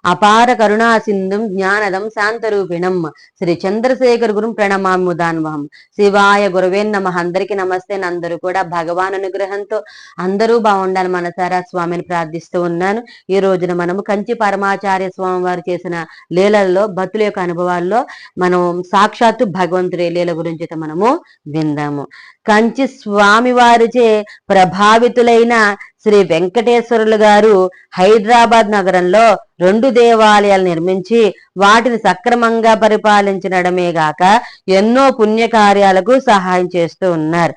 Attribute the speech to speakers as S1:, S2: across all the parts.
S1: అపార కరుణా సింధుం జ్ఞానదం శాంతరూపిణం శ్రీ చంద్రశేఖర్ గురుం ప్రణమాముదాన్వహం. శివాయ గురవే నమః. అందరికీ నమస్తే. అందరూ కూడా భగవాన్ అనుగ్రహంతో అందరూ బాగుండాలి మనసారా స్వామిని ప్రార్థిస్తూ ఉన్నాను. ఈ రోజున మనము కంచి పరమాచార్య స్వామి వారు చేసిన లీలల్లో భక్తుల యొక్క అనుభవాల్లో మనం సాక్షాత్తు భగవంతుడి లీల గురించి మనము విందాము. కంచి స్వామి వారిచే ప్రభావితులైన శ్రీ వెంకటేశ్వరులు గారు హైదరాబాద్ నగరంలో 2 దేవాలయాలు నిర్మించి వాటిని సక్రమంగా పరిపాలించడమే గాక ఎన్నో పుణ్యకార్యాలకు సహాయం చేస్తూ ఉన్నారు.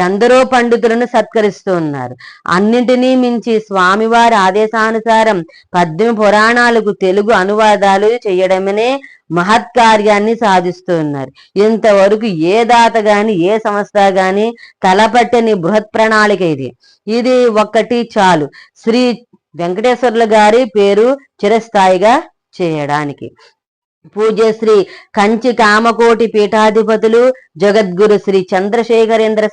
S1: ఎందరో పండితులను సత్కరిస్తూ ఉన్నారు. అన్నింటినీ మించి స్వామివారి ఆదేశానుసారం 18 పురాణాలకు తెలుగు అనువాదాలు చేయడమనే మహత్కార్యాన్ని సాధిస్తూ ఉన్నారు. ఇంతవరకు ఏ దాత గాని ఏ సంస్థ గాని తలపట్టని బృహత్ ప్రణాళిక ఇది ఒక్కటి చాలు శ్రీ వెంకటేశ్వర్ల గారి పేరు చిరస్థాయిగా చేయడానికి. పూజ్య శ్రీ కంచి కామకోటి పీఠాధిపతులు జగద్గురు శ్రీ చంద్రశేఖరేంద్ర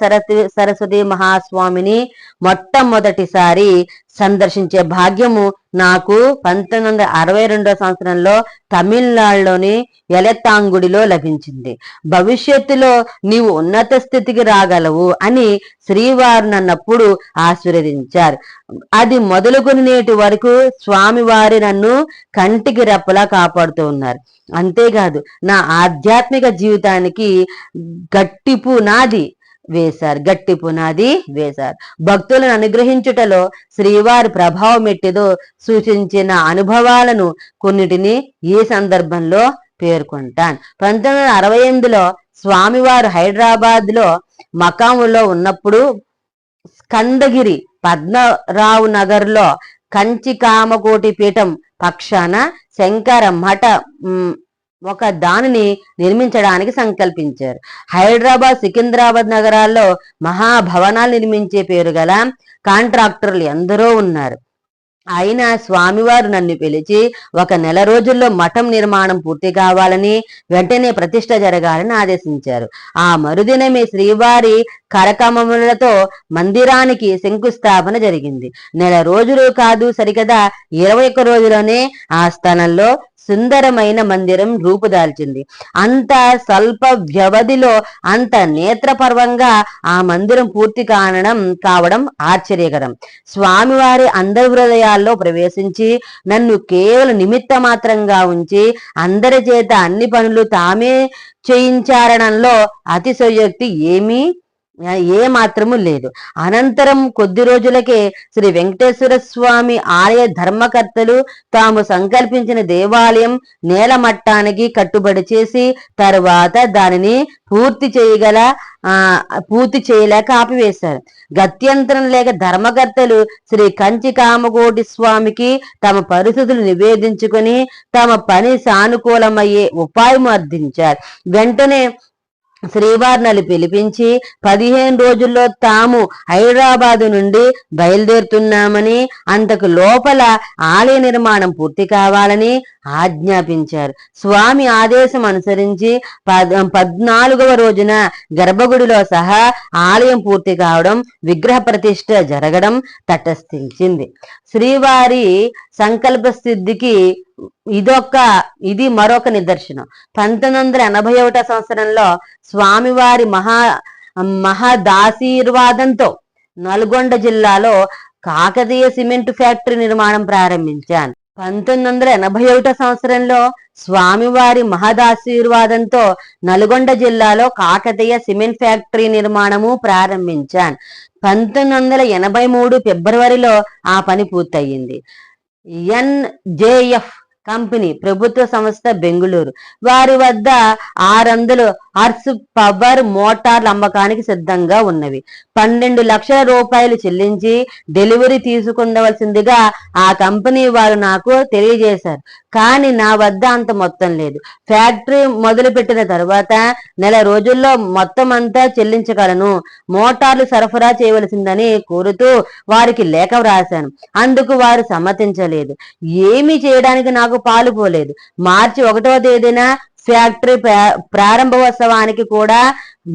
S1: సరస్వతి మహాస్వామిని మొట్టమొదటిసారి సందర్శించే భాగ్యము నాకు 1962 సంవత్సరంలో తమిళనాడులోని ఎలెత్తాంగుడిలో లభించింది. భవిష్యత్తులో నీవు ఉన్నత స్థితికి రాగలవు అని శ్రీవారు నన్నప్పుడు ఆశీర్వదించారు. అది మొదలుకొని నేటి వరకు స్వామివారి నన్ను కంటికి రెప్పలా కాపాడుతూ ఉన్నారు. అంతేకాదు నా ఆధ్యాత్మిక జీవితానికి గట్టి పునాది వేశారు. భక్తులను అనుగ్రహించుటలో శ్రీవారి ప్రభావం ఎట్టిదో సూచించిన అనుభవాలను కొన్నిటిని ఈ సందర్భంలో పేర్కొంటాను. 1968లో స్వామివారు హైదరాబాద్ లో మకాములో ఉన్నప్పుడు స్కందగిరి పద్మరావు నగర్ లో కంచి కామకోటి పీఠం పక్షాన శంకర మఠ ఒక దానిని నిర్మించడానికి సంకల్పించారు. హైదరాబాద్, సికింద్రాబాద్ నగరాల్లో మహాభవనాలు నిర్మించే పేరు గల కాంట్రాక్టర్లు ఎందరో ఉన్నారు. అయినా స్వామివారు నన్ను పిలిచి 1 నెల రోజుల్లో మఠం నిర్మాణం పూర్తి కావాలని, వెంటనే ప్రతిష్ట జరగాలని ఆదేశించారు. ఆ మరుదినమే శ్రీవారి కరకమములతో మందిరానికి శంకుస్థాపన జరిగింది. నెల రోజులు కాదు సరికదా 21 రోజులోనే ఆ స్థలంలో సుందరమైన మందిరం రూపుదాల్చింది. అంత స్వల్ప వ్యవధిలో అంత నేత్రపర్వంగా ఆ మందిరం పూర్తి కావడం ఆశ్చర్యకరం. స్వామివారి అందరి హృదయాల్లో ప్రవేశించి నన్ను కేవలం నిమిత్త మాత్రంగా ఉంచి అందరి చేత అన్ని పనులు తామే చేయించారణంలో అతిశయోక్తి ఏ మాత్రము లేదు. అనంతరం కొద్ది రోజులకే శ్రీ వెంకటేశ్వర స్వామి ఆలయ ధర్మకర్తలు తాము సంకల్పించిన దేవాలయం నేలమట్టానికి కట్టుబడి చేసి తరువాత దానిని పూర్తి చేయలేక ఆపివేశారు. గత్యంతరం లేక ధర్మకర్తలు శ్రీ కంచి కామకోటి స్వామికి తమ పరిస్థితులు నివేదించుకుని తమ పని సానుకూలమయ్యే ఉపాయం అర్థించారు. వెంటనే శ్రీవారిని పిలిపించి 15 రోజుల్లో తాము హైదరాబాదు నుండి బయలుదేరుతున్నామని, అంతకు లోపల ఆలయ నిర్మాణం పూర్తి కావాలని ఆజ్ఞాపించారు. స్వామి ఆదేశం అనుసరించి 14వ రోజున గర్భగుడిలో సహా ఆలయం పూర్తి కావడం, విగ్రహ ప్రతిష్ఠ జరగడం తటస్థించింది. శ్రీవారి సంకల్ప సిద్ధికి ఇది మరొక నిదర్శనం. 1981 సంవత్సరంలో స్వామివారి మహదాశీర్వాదంతో నల్గొండ జిల్లాలో కాకతీయ సిమెంట్ ఫ్యాక్టరీ నిర్మాణం ప్రారంభించాను. 1981 సంవత్సరంలో స్వామివారి మహదాశీర్వాదంతో నల్గొండ జిల్లాలో కాకతీయ సిమెంట్ ఫ్యాక్టరీ నిర్మాణము ప్రారంభించాను. 1983 ఫిబ్రవరిలో ఆ పని పూర్తయింది. NJF కంపెనీ ప్రభుత్వ సంస్థ బెంగుళూరు వారి వద్ద 600 హార్స్ పవర్ మోటార్ల అమ్మకానికి సిద్ధంగా ఉన్నవి. 12 లక్షల రూపాయలు చెల్లించి డెలివరీ తీసుకుండవలసిందిగా ఆ కంపెనీ వారు నాకు తెలియజేశారు. కానీ నా వద్ద అంత మొత్తం లేదు. ఫ్యాక్టరీ మొదలు పెట్టిన తర్వాత నెల రోజుల్లో మొత్తం అంతా చెల్లించగలను. మోటార్లు సరఫరా చేయవలసిందని కోరుతూ వారికి లేఖ వ్రాశాను. అందుకు వారు సమ్మతించలేదు. ఏమీ చేయడానికి నాకు పాలుపోలేదు. మార్చి 1వ తేదీన ఫ్యాక్టరీ ప్రారంభోత్సవానికి కూడా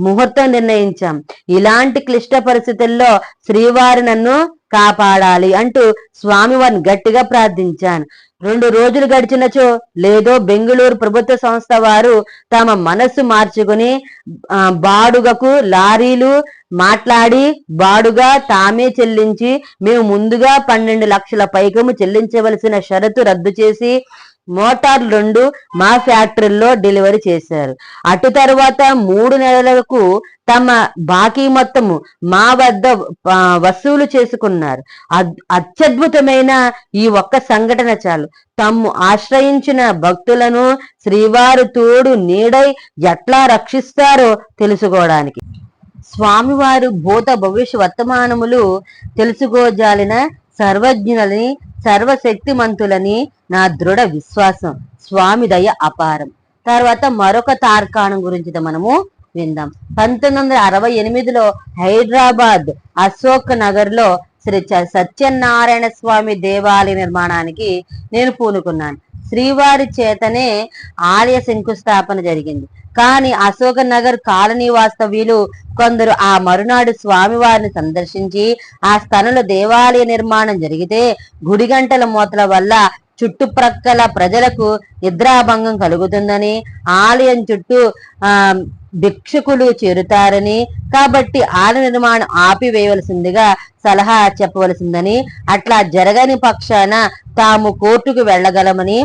S1: ముహూర్తం నిర్ణయించాం. ఇలాంటి క్లిష్ట పరిస్థితుల్లో శ్రీవారి నన్ను కాపాడాలి అంటూ స్వామివారిని గట్టిగా ప్రార్థించాను. 2 రోజులు గడిచినచో లేదో బెంగుళూరు ప్రభుత్వ సంస్థ వారు తమ మనస్సు మార్చుకుని బాడుగకు లారీలు మాట్లాడి బాడుగా తామే చెల్లించి మేము ముందుగా 12 లక్షల పైకము చెల్లించవలసిన షరతు రద్దు చేసి మోటార్లు 2 మా ఫ్యాక్టరీలో డెలివరీ చేశారు. అటు తర్వాత 3 నెలలకు తమ బాకీ మొత్తము మా వద్ద వసూలు చేసుకున్నారు. అత్యద్భుతమైన ఈ ఒక్క సంఘటన చాలు తమ్ము ఆశ్రయించిన భక్తులను శ్రీవారు తోడు నీడై ఎట్లా రక్షిస్తారో తెలుసుకోవడానికి. స్వామివారు భూత భవిష్య వర్తమానములు తెలుసుకోజాలిన సర్వజ్ఞులని సర్వశక్తిమంతులని నా దృఢ విశ్వాసం. స్వామి దయ అపారం. తర్వాత మరొక తార్కాణం గురించి మనము విందాం. 1968లో హైదరాబాద్ అశోక్ నగర్ లో శ్రీ సత్యనారాయణ స్వామి దేవాలయ నిర్మాణానికి నేను పూనుకున్నాను. శ్రీవారి చేతనే ఆలయ శంకుస్థాపన జరిగింది. కానీ అశోక్ నగర్ కాలనీ వాస్తవ్యులు కొందరు ఆ మరునాడు స్వామివారిని సందర్శించి ఆ స్థలంలో దేవాలయ నిర్మాణం జరిగితే గుడి గంటల మూతల వల్ల చుట్టుప్రక్కల ప్రజలకు నిద్రాభంగం కలుగుతుందని, ఆలయం చుట్టూ భిక్షకులు చేరుతారని, కాబట్టి ఆలయ నిర్మాణం ఆపివేయవలసిందిగా సలహా చెప్పవలసిందని, అట్లా జరగని పక్షాన తాము కోర్టుకు వెళ్లగలమని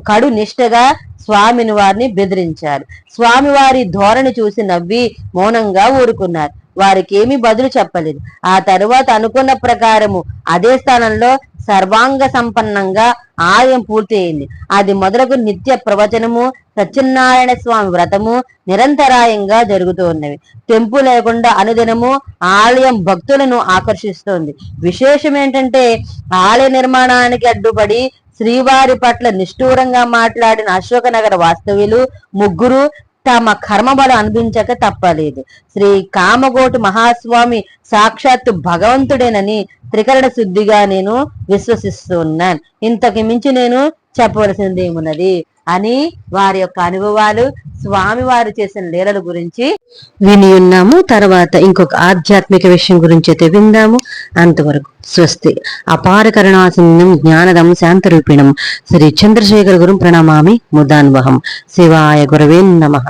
S1: కడు నిష్ఠగా స్వామిని వారిని బెదిరించారు. స్వామివారి ధోరణి చూసి నవ్వి మౌనంగా ఊరుకున్నారు. వారికి ఏమీ బదులు చెప్పలేదు. ఆ తరువాత అనుకున్న ప్రకారము అదే స్థానంలో సర్వాంగ సంపన్నంగా ఆలయం పూర్తి అయింది. అది మొదలకు నిత్య ప్రవచనము, సత్యనారాయణ స్వామి వ్రతము నిరంతరాయంగా జరుగుతూ ఉన్నవి. తెంపు లేకుండా అనుదినము ఆలయం భక్తులను ఆకర్షిస్తోంది. విశేషం ఏంటంటే ఆలయ నిర్మాణానికి అడ్డుపడి శ్రీవారి పట్ల నిష్ఠూరంగా మాట్లాడిన అశోక నగర వాస్తవ్యులు 3 తమ కర్మబలం అనిపించక తప్పలేదు. శ్రీ కామగోటి మహాస్వామి సాక్షాత్తు భగవంతుడేనని త్రికరణ శుద్ధిగా నేను విశ్వసిస్తున్నాను. ఇంతకు మించి నేను చెప్పవలసింది ఏమున్నది అని వారి యొక్క అనుభవాలు, స్వామి వారు చేసిన లీలల గురించి విని ఉన్నాము. తర్వాత ఇంకొక ఆధ్యాత్మిక విషయం గురించి అయితే విందాము. అంతవరకు స్వస్తి. అపార కరుణాసింధం జ్ఞానదం శాంతరూపిణం శ్రీ చంద్రశేఖర గురుం ప్రణమామి ముదాన్వహం. శివాయ గురవే నమః.